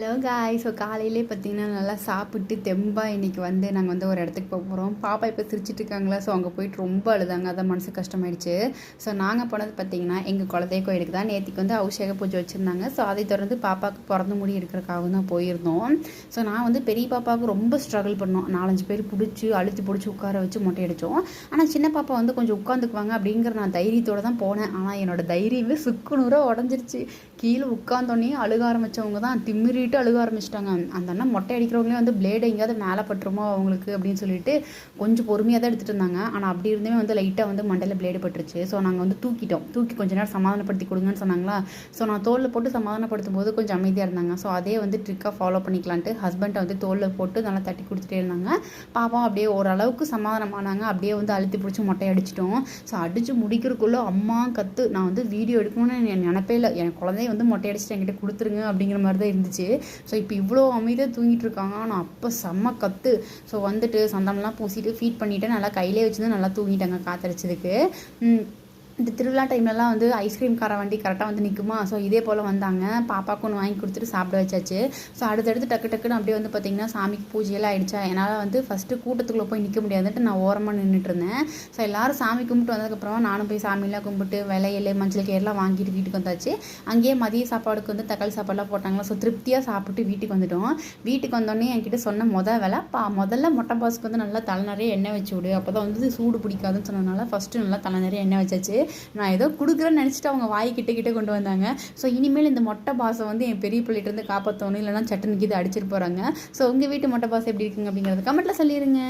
Hello காய். So காலையிலே பார்த்தீங்கன்னா நல்லா சாப்பிட்டு தெம்பாக இன்றைக்கி நாங்கள் ஒரு இடத்துக்கு போக போகிறோம். பாப்பா இப்போ சிரிச்சிட்டு இருக்காங்களா, ஸோ அங்கே போயிட்டு ரொம்ப அழுதாங்க. அதான் மனசு கஷ்டமாயிடுச்சு. ஸோ நாங்கள் போனது பார்த்தீங்கன்னா எங்கள் குலதெய்வ கோயிலுக்கு தான். நேற்றுக்கு அபிஷேக பூஜை வச்சுருந்தாங்க. ஸோ அதை தொடர்ந்து பாப்பாவுக்கு பிறந்த முடி எடுக்கிறதுக்காக தான் போயிருந்தோம். ஸோ நான் பெரிய பாப்பாவுக்கு ரொம்ப ஸ்ட்ரகிள் பண்ணோம். 4-5 பேர் பிடிச்சி பிடிச்சி உட்கார வச்சு மொட்டை அடித்தோம். ஆனால் சின்ன பாப்பா கொஞ்சம் உட்காந்துக்குவாங்க அப்படிங்கிற நான் தைரியத்தோடு தான் போனேன். ஆனால் என்னோடய தைரியமே சுக்குநூறாக உடஞ்சிருச்சு. கீழே உட்காந்தோன்னே அழுக ஆரம்பித்தவங்க தான் திமிரிட்டு அழுக ஆரம்பிச்சிட்டாங்க. அந்த அண்ணன் மொட்டை அடிக்கிறவங்களே பிளேடு எங்கேயாவது மேலே பட்டுருமோ அவங்களுக்கு அப்படின்னு சொல்லிட்டு கொஞ்சம் பொறுமையாக தான் எடுத்துகிட்டு இருந்தாங்க. ஆனால் அப்படி இருந்துமே லைட்டாக மண்டையில் பிளேடு பட்டுருச்சு. ஸோ நாங்கள் தூக்கிட்டோம். தூக்கி கொஞ்ச நேரம் சமாதானப்படுத்தி கொடுங்கன்னு சொன்னாங்களா. ஸோ நான் தோலில் போட்டு சமாதானப்படுத்தும் போது கொஞ்சம் அமைதியாக இருந்தாங்க. ஸோ அதே ட்ரிக்காக ஃபாலோ பண்ணிக்கலான்ட்டு ஹஸ்பண்டை தோலில் போட்டு நல்லா தட்டி கொடுத்துட்டே இருந்தாங்க. பாப்பா அப்படியே ஓரளவுக்கு சமாதானமானாங்க. அப்படியே அழுத்தி பிடிச்சி மொட்டை அடிச்சிட்டோம். ஸோ அடித்து முடிக்கிறதுக்குள்ளே அம்மா கற்று நான் வீடியோ எடுக்கணும்னு நினைப்பே இல்லை. என் குழந்தைய மொட்டை அடிச்சுட்டு என்கிட்ட கொடுத்துருங்க அப்படிங்கிற மாதிரி தான் இருந்துச்சு. ஸோ இப்போ இவ்வளோ அமைதியாக தூங்கிட்டு இருக்காங்க. ஆனால் அப்போ செம்ம கற்று. ஸோ சந்தனம்லாம் பூசிட்டு ஃபீட் பண்ணிவிட்டு நல்லா கையிலே வச்சுருந்து நல்லா தூங்கிட்டாங்க காத்தடிச்சதுக்கு. இந்த திருவிழா டைம்லலாம் ஐஸ்கிரீம் கார வண்டி கரெக்டாக நிற்குமா. ஸோ இதே போல் வந்தாங்க. பாப்பாவுக்கு ஒன்று வாங்கி கொடுத்துட்டு சாப்பிட வச்சாச்சு. ஸோ அடுத்தடுத்து டக்குன்னு அப்படியே பார்த்திங்கன்னா சாமிக்கு பூஜையெல்லாம் ஆகிடுச்சா. என்னால் ஃபஸ்ட்டு கூட்டத்துக்குள்ளே போய் நிற்க முடியாதுன்ட்டு நான் ஓரமாக நின்றுட்டு இருந்தேன். ஸோ எல்லோரும் சாமி கும்பிட்டு வந்ததுக்கப்புறமா நானும் போய் சாமியெல்லாம் கும்பிட்டு விலையில மஞ்சள் கேர்லாம் வாங்கிட்டு வீட்டுக்கு வந்தாச்சு. அங்கேயே மதிய சாப்பாடுக்கு தக்காளி சாப்பாடுலாம் போட்டாங்களா. ஸோ திருப்தியாக சாப்பிட்டு வீட்டுக்கு வந்துட்டோம். வீட்டுக்கு வந்தோடனே என்கிட்ட சொன்ன வேலை முதல்ல மொட்டை பாஸுக்கு நல்லா தலை நிறைய எண்ணெய் வச்சு விடு, அப்போ தான் சூடு பிடிக்காதுன்னு சொன்னதுனால ஃபஸ்ட்டு நல்லா தலை நிறைய எண்ணெய் வச்சாச்சு. நான் ஏதோ கொடுக்குறேன்னு நினச்சிட்டு அவங்க வாய் கிட்ட கொண்டு வந்தாங்க. ஸோ இனிமேல் இந்த மொட்டை பாஸை என் பெரிய பிள்ளைகிட்டேருந்து காப்பாற்றணும், இல்லைனா சட்டனுக்கு இது அடிச்சிட்டு போகிறாங்க. ஸோ உங்கள் வீட்டு மொட்டை பாஸ் எப்படி இருக்குங்க அப்படிங்கிறது கமெண்ட்டில் சொல்லிடுங்க.